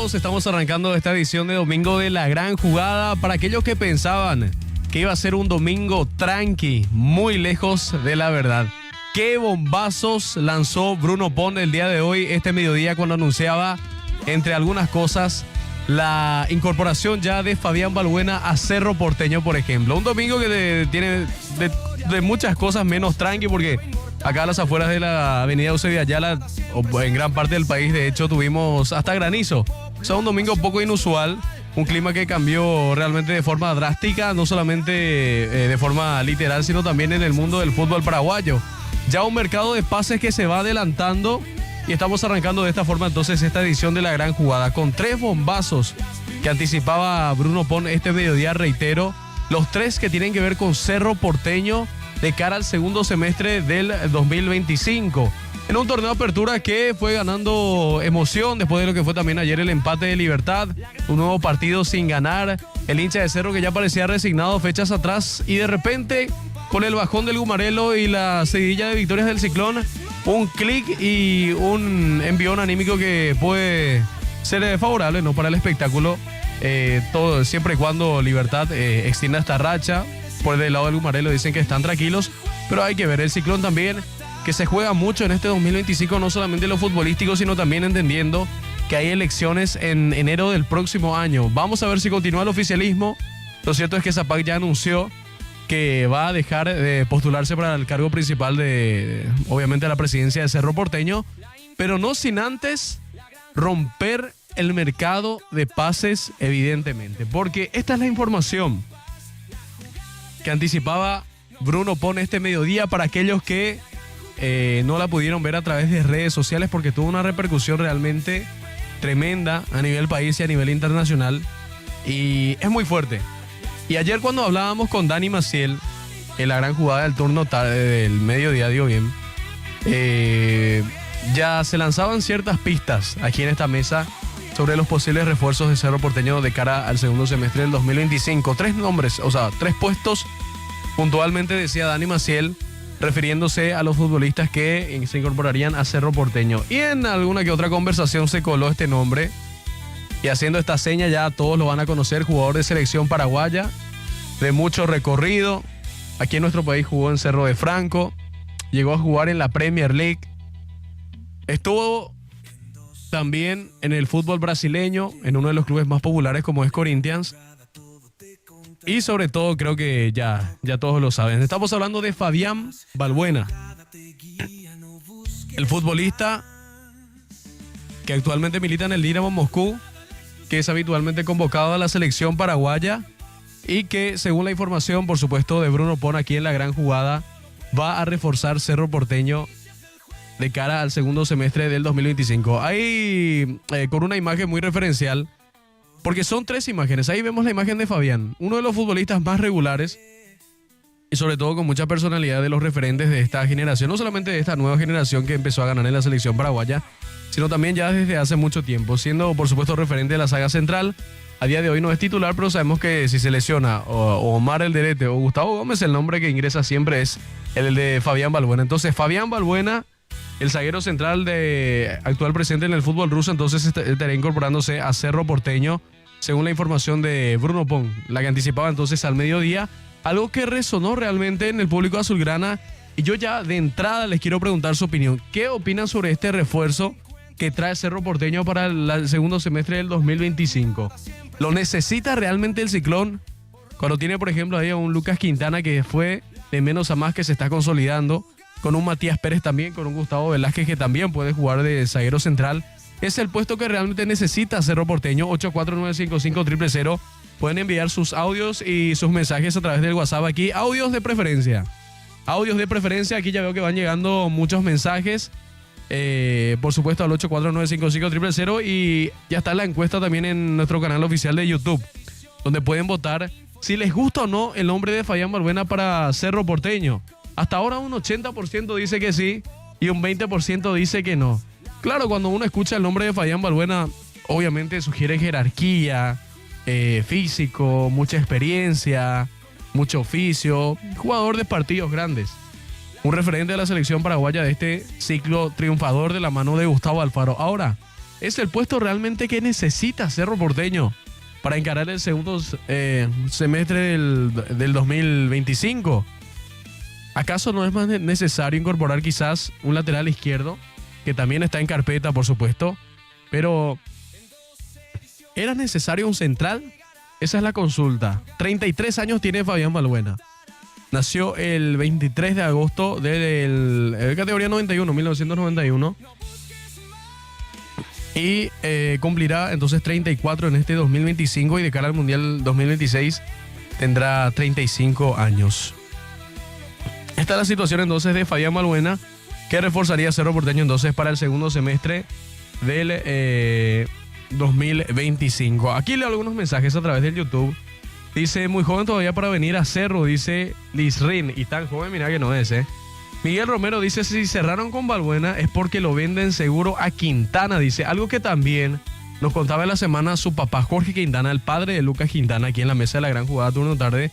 todos, estamos arrancando esta edición de Domingo de la Gran Jugada. Para aquellos que pensaban que iba a ser un domingo tranqui, muy lejos de la verdad. ¿Qué bombazos lanzó Bruno Pon el día de hoy, este mediodía, cuando anunciaba, entre algunas cosas, la incorporación ya de Fabián Balbuena a Cerro Porteño, por ejemplo? Un domingo que tiene de muchas cosas menos tranqui, porque acá a las afueras de la avenida Eusebio Ayala, o en gran parte del país, de hecho, tuvimos hasta granizo. O sea, un domingo poco inusual, un clima que cambió realmente de forma drástica, no solamente de forma literal, sino también en el mundo del fútbol paraguayo. Ya un mercado de pases que se va adelantando y estamos arrancando de esta forma entonces esta edición de la Gran Jugada con 3 bombazos que anticipaba Bruno Pon este mediodía, reitero, los 3 que tienen que ver con Cerro Porteño de cara al segundo semestre del 2025. En un torneo de apertura que fue ganando emoción después de lo que fue también ayer el empate de Libertad, un nuevo partido sin ganar, el hincha de Cerro que ya parecía resignado fechas atrás y de repente con el bajón del Gumarelo y la seguidilla de victorias del Ciclón, un clic y un envión anímico que puede ser favorable, ¿no?, para el espectáculo, todo siempre y cuando Libertad extienda esta racha. Por el lado del Gumarelo dicen que están tranquilos, pero hay que ver el Ciclón también, que se juega mucho en este 2025, no solamente lo futbolístico, sino también entendiendo que hay elecciones en enero del próximo año. Vamos a ver si continúa el oficialismo. Lo cierto es que Zapac ya anunció que va a dejar de postularse para el cargo principal de, obviamente, la presidencia de Cerro Porteño, pero no sin antes romper el mercado de pases, evidentemente, porque esta es la información que anticipaba Bruno Pon este mediodía para aquellos que no la pudieron ver a través de redes sociales, porque tuvo una repercusión realmente tremenda a nivel país y a nivel internacional, y es muy fuerte. Y ayer cuando hablábamos con Dani Maciel en la Gran Jugada del turno tarde del mediodía, digo bien, ya se lanzaban ciertas pistas aquí en esta mesa sobre los posibles refuerzos de Cerro Porteño de cara al segundo semestre del 2025. 3 nombres, o sea, 3 puestos puntualmente, decía Dani Maciel, refiriéndose a los futbolistas que se incorporarían a Cerro Porteño. Y en alguna que otra conversación se coló este nombre, y haciendo esta seña ya todos lo van a conocer: jugador de selección paraguaya, de mucho recorrido. Aquí en nuestro país jugó en Cerro de Franco, llegó a jugar en la Premier League, estuvo también en el fútbol brasileño, en uno de los clubes más populares como es Corinthians. Y sobre todo creo que ya todos lo saben. Estamos hablando de Fabián Balbuena, el futbolista que actualmente milita en el Dinamo Moscú, que es habitualmente convocado a la selección paraguaya y que, según la información, por supuesto, de Bruno Pon aquí en la Gran Jugada, va a reforzar Cerro Porteño de cara al segundo semestre del 2025. Ahí, con una imagen muy referencial, porque son 3 imágenes. Ahí vemos la imagen de Fabián, uno de los futbolistas más regulares y sobre todo con mucha personalidad de los referentes de esta generación, no solamente de esta nueva generación que empezó a ganar en la selección paraguaya, sino también ya desde hace mucho tiempo, siendo por supuesto referente de la saga central. A día de hoy no es titular, pero sabemos que si se lesiona o Omar Elderete o Gustavo Gómez, el nombre que ingresa siempre es el de Fabián Balbuena. Entonces Fabián Balbuena, el zaguero central de actual presente en el fútbol ruso, entonces estaría incorporándose a Cerro Porteño, según la información de Bruno Pon, la que anticipaba entonces al mediodía, algo que resonó realmente en el público azulgrana. Y yo ya de entrada les quiero preguntar su opinión. ¿Qué opinan sobre este refuerzo que trae Cerro Porteño para el segundo semestre del 2025? ¿Lo necesita realmente el Ciclón? Cuando tiene, por ejemplo, ahí a un Lucas Quintana que fue de menos a más, que se está consolidando, con un Matías Pérez también, con un Gustavo Velázquez que también puede jugar de zaguero central. Es el puesto que realmente necesita Cerro Porteño. 849550000. Pueden enviar sus audios y sus mensajes a través del WhatsApp aquí. Audios de preferencia. Aquí ya veo que van llegando muchos mensajes. Por supuesto al 849550000. Y ya está la encuesta también en nuestro canal oficial de YouTube, donde pueden votar si les gusta o no el nombre de Fabián Balbuena para Cerro Porteño. Hasta ahora un 80% dice que sí y un 20% dice que no. Claro, cuando uno escucha el nombre de Fabián Balbuena, obviamente sugiere jerarquía, físico, mucha experiencia, mucho oficio, jugador de partidos grandes. Un referente de la selección paraguaya de este ciclo triunfador de la mano de Gustavo Alfaro. Ahora, es el puesto realmente que necesita Cerro Porteño para encarar el segundo semestre del 2025. ¿Acaso no es más necesario incorporar quizás un lateral izquierdo, que también está en carpeta, por supuesto? Pero, ¿era necesario un central? Esa es la consulta. 33 años tiene Fabián Balbuena. Nació el 23 de agosto de categoría 91, 1991. Y cumplirá entonces 34 en este 2025 y de cara al Mundial 2026 tendrá 35 años. Esta es la situación entonces de Fabián Balbuena, que reforzaría Cerro Porteño entonces para el segundo semestre del 2025. Aquí leo algunos mensajes a través del YouTube. Dice, muy joven todavía para venir a Cerro, dice Lizrin. Y tan joven, mira que no es, Miguel Romero dice, si cerraron con Balbuena es porque lo venden seguro a Quintana. Dice, algo que también nos contaba en la semana su papá Jorge Quintana, el padre de Lucas Quintana, aquí en la mesa de la gran jugada turno tarde,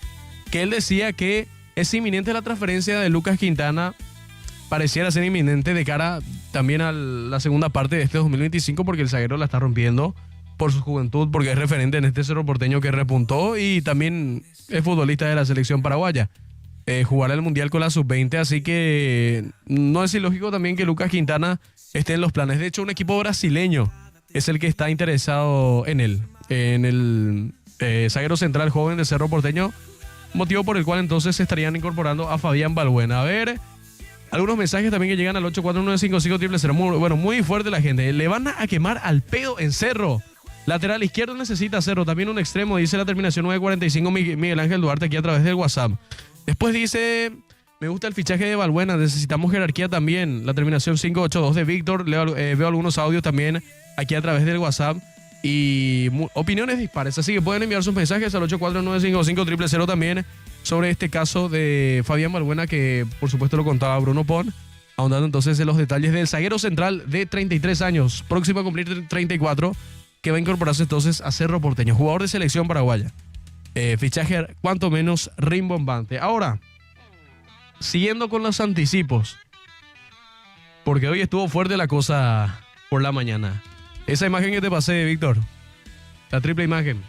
que él decía que es inminente la transferencia de Lucas Quintana, pareciera ser inminente de cara también a la segunda parte de este 2025, porque el zaguero la está rompiendo por su juventud, porque es referente en este Cerro Porteño que repuntó y también es futbolista de la selección paraguaya. Jugará el Mundial con la Sub-20, así que no es ilógico también que Lucas Quintana esté en los planes. De hecho, un equipo brasileño es el que está interesado en él, en el zaguero central joven de Cerro Porteño, motivo por el cual entonces se estarían incorporando a Fabián Balbuena. A ver, algunos mensajes también que llegan al 8495500. Muy fuerte la gente. Le van a quemar al pedo en Cerro. Lateral izquierdo necesita Cerro, también un extremo, dice la terminación 945 Miguel Ángel Duarte aquí a través del WhatsApp. Después dice, me gusta el fichaje de Balbuena, necesitamos jerarquía también. La terminación 582 de Víctor, veo algunos audios también aquí a través del WhatsApp y opiniones dispares. Así que pueden enviar sus mensajes al 8495500 también sobre este caso de Fabián Balbuena, que por supuesto lo contaba Bruno Pon, ahondando entonces en los detalles del zaguero central de 33 años, próximo a cumplir 34, que va a incorporarse entonces a Cerro Porteño, jugador de selección paraguaya. Fichaje cuanto menos rimbombante. Ahora, siguiendo con los anticipos, porque hoy estuvo fuerte la cosa por la mañana. Esa imagen que te pasé, Víctor, la triple imagen.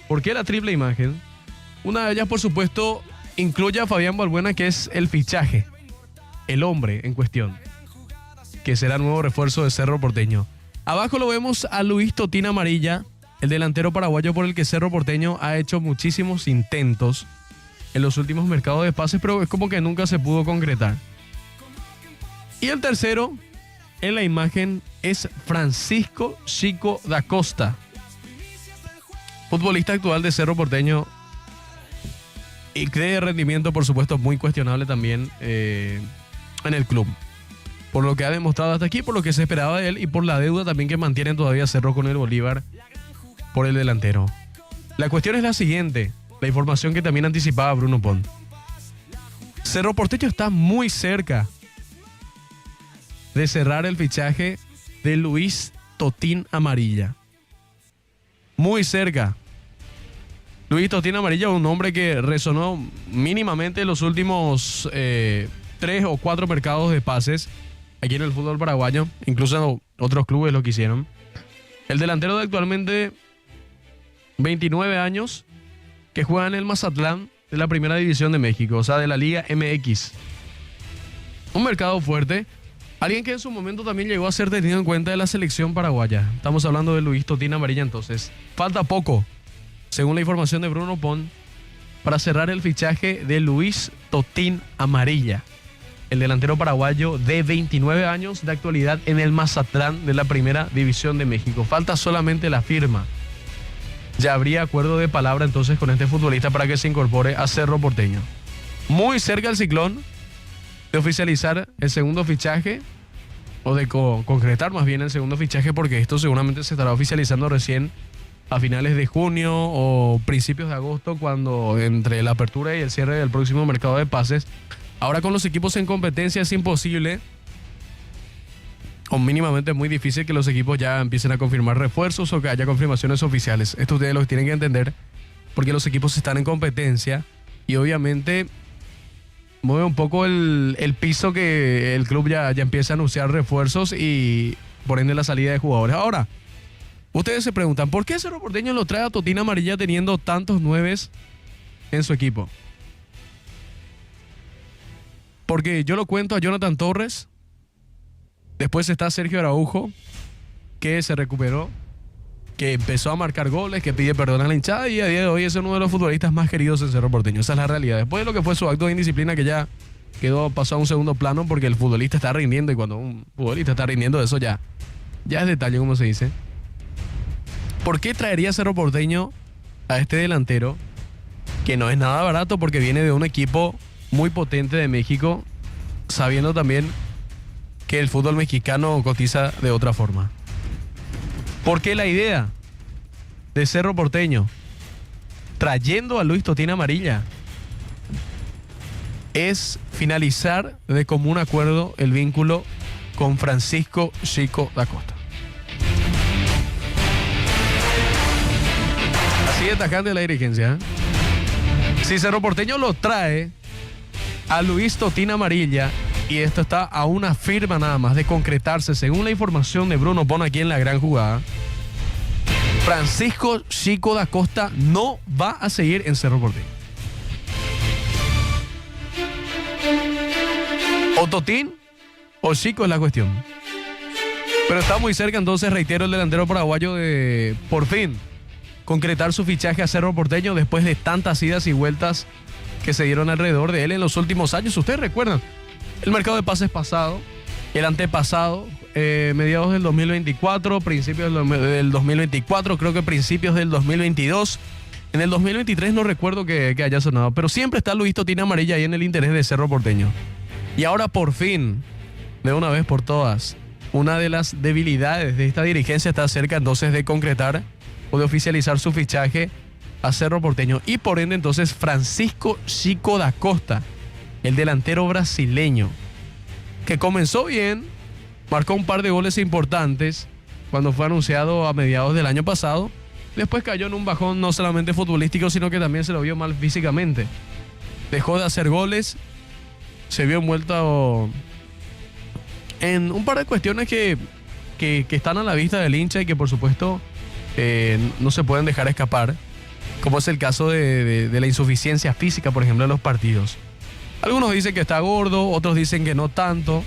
¿Por qué la triple imagen? Una de ellas, por supuesto, incluye a Fabián Balbuena, que es el fichaje, el hombre en cuestión, que será el nuevo refuerzo de Cerro Porteño. Abajo lo vemos a Luis Totín Amarilla, el delantero paraguayo por el que Cerro Porteño ha hecho muchísimos intentos en los últimos mercados de pases, pero es como que nunca se pudo concretar. Y el tercero en la imagen es Francisco Chico da Costa, futbolista actual de Cerro Porteño y de rendimiento, por supuesto, muy cuestionable también en el club. Por lo que ha demostrado hasta aquí, por lo que se esperaba de él y por la deuda también que mantiene todavía Cerro con el Bolívar por el delantero. La cuestión es la siguiente, la información que también anticipaba Bruno Pon. Cerro Porteño está muy cerca de cerrar el fichaje de Luis Totín Amarilla. Muy cerca. Luis Totín Amarilla, un nombre que resonó mínimamente en los últimos 3 o 4 mercados de pases aquí en el fútbol paraguayo. Incluso otros clubes lo quisieron. El delantero de actualmente 29 años, que juega en el Mazatlán de la Primera División de México, o sea, de la Liga MX. Un mercado fuerte. Alguien que en su momento también llegó a ser tenido en cuenta de la selección paraguaya. Estamos hablando de Luis Totín Amarilla entonces. Falta poco, según la información de Bruno Pon, para cerrar el fichaje de Luis Totín Amarilla, el delantero paraguayo de 29 años de actualidad en el Mazatlán de la Primera División de México. Falta solamente la firma. Ya habría acuerdo de palabra entonces con este futbolista para que se incorpore a Cerro Porteño. Muy cerca el Ciclón de oficializar el segundo fichaje, o de concretar más bien el segundo fichaje, porque esto seguramente se estará oficializando recién a finales de junio o principios de agosto, cuando entre la apertura y el cierre del próximo mercado de pases. Ahora con los equipos en competencia es imposible, o mínimamente muy difícil, que los equipos ya empiecen a confirmar refuerzos o que haya confirmaciones oficiales. Esto ustedes lo tienen que entender, porque los equipos están en competencia y obviamente mueve un poco el piso que el club ya empieza a anunciar refuerzos y por ende la salida de jugadores. Ahora, ustedes se preguntan, ¿por qué Cerro Porteño lo trae a Totín Amarilla teniendo tantos nueves en su equipo? Porque yo lo cuento a Jonathan Torres, después está Sergio Araujo, que se recuperó, que empezó a marcar goles, que pide perdón a la hinchada y a día de hoy es uno de los futbolistas más queridos en Cerro Porteño. Esa es la realidad. Después de lo que fue su acto de indisciplina, que ya pasó a un segundo plano porque el futbolista está rindiendo, y cuando un futbolista está rindiendo, eso ya es detalle, como se dice. ¿Por qué traería Cerro Porteño a este delantero? Que no es nada barato porque viene de un equipo muy potente de México, sabiendo también que el fútbol mexicano cotiza de otra forma. ¿Por qué la idea de Cerro Porteño trayendo a Luis Totín Amarilla es finalizar de común acuerdo el vínculo con Francisco Chico da Costa? Así de tajante la dirigencia, ¿eh? Si Cerro Porteño lo trae a Luis Totín Amarilla, y esto está a una firma nada más de concretarse, según la información de Bruno Pon aquí en La Gran Jugada, Francisco Chico da Costa no va a seguir en Cerro Porteño. O Totín o Chico es la cuestión. Pero está muy cerca, entonces, reitero, el delantero paraguayo de, por fin, concretar su fichaje a Cerro Porteño después de tantas idas y vueltas que se dieron alrededor de él en los últimos años. Ustedes recuerdan el mercado de pases pasado, el antepasado, mediados del 2024, principios del 2024, creo que principios del 2022. En el 2023 no recuerdo que haya sonado, pero siempre está Luis Totín Amarilla ahí en el interés de Cerro Porteño. Y ahora por fin, de una vez por todas, una de las debilidades de esta dirigencia está cerca entonces de concretar o de oficializar su fichaje a Cerro Porteño. Y por ende entonces Francisco Chico da Costa, el delantero brasileño, que comenzó bien, marcó un par de goles importantes cuando fue anunciado a mediados del año pasado. Después cayó en un bajón no solamente futbolístico, sino que también se lo vio mal físicamente. Dejó de hacer goles, se vio envuelto en un par de cuestiones que están a la vista del hincha y que por supuesto no se pueden dejar escapar, como es el caso de la insuficiencia física, por ejemplo, en los partidos. Algunos dicen que está gordo, otros dicen que no tanto,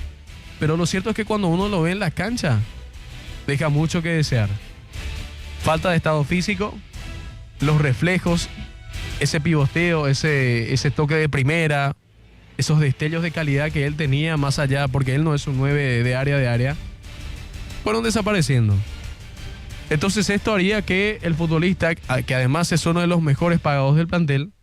pero lo cierto es que cuando uno lo ve en la cancha, deja mucho que desear. Falta de estado físico, los reflejos, ese pivoteo, ese toque de primera, esos destellos de calidad que él tenía más allá, porque él no es un 9 de área, fueron desapareciendo. Entonces esto haría que el futbolista, que además es uno de los mejores pagados del plantel,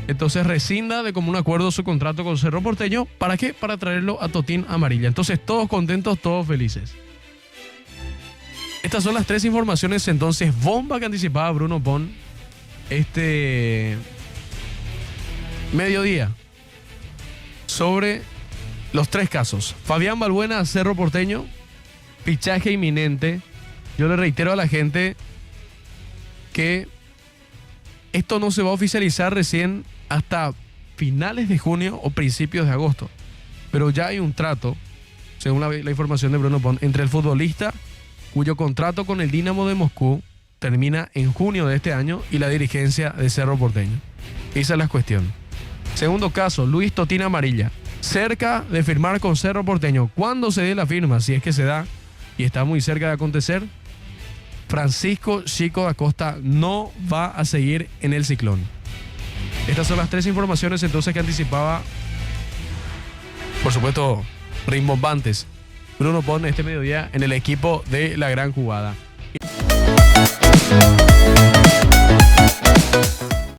entonces rescinda de común acuerdo su contrato con Cerro Porteño. ¿Para qué? Para traerlo a Totín Amarilla. Entonces todos contentos, todos felices. Estas son las tres informaciones entonces bomba que anticipaba Bruno Pon este mediodía sobre los tres casos. Fabián Balbuena a Cerro Porteño, fichaje inminente. Yo le reitero a la gente que esto no se va a oficializar recién hasta finales de junio o principios de agosto. Pero ya hay un trato, según la información de Bruno Pon, entre el futbolista, cuyo contrato con el Dinamo de Moscú termina en junio de este año, y la dirigencia de Cerro Porteño. Esa es la cuestión. Segundo caso, Luis Totín Amarilla, cerca de firmar con Cerro Porteño. ¿Cuándo se dé la firma? Si es que se da, y está muy cerca de acontecer, Francisco Chico da Costa no va a seguir en el Ciclón. Estas son las tres informaciones entonces que anticipaba, por supuesto, rimbombantes, Bruno Pon este mediodía en el equipo de La Gran Jugada.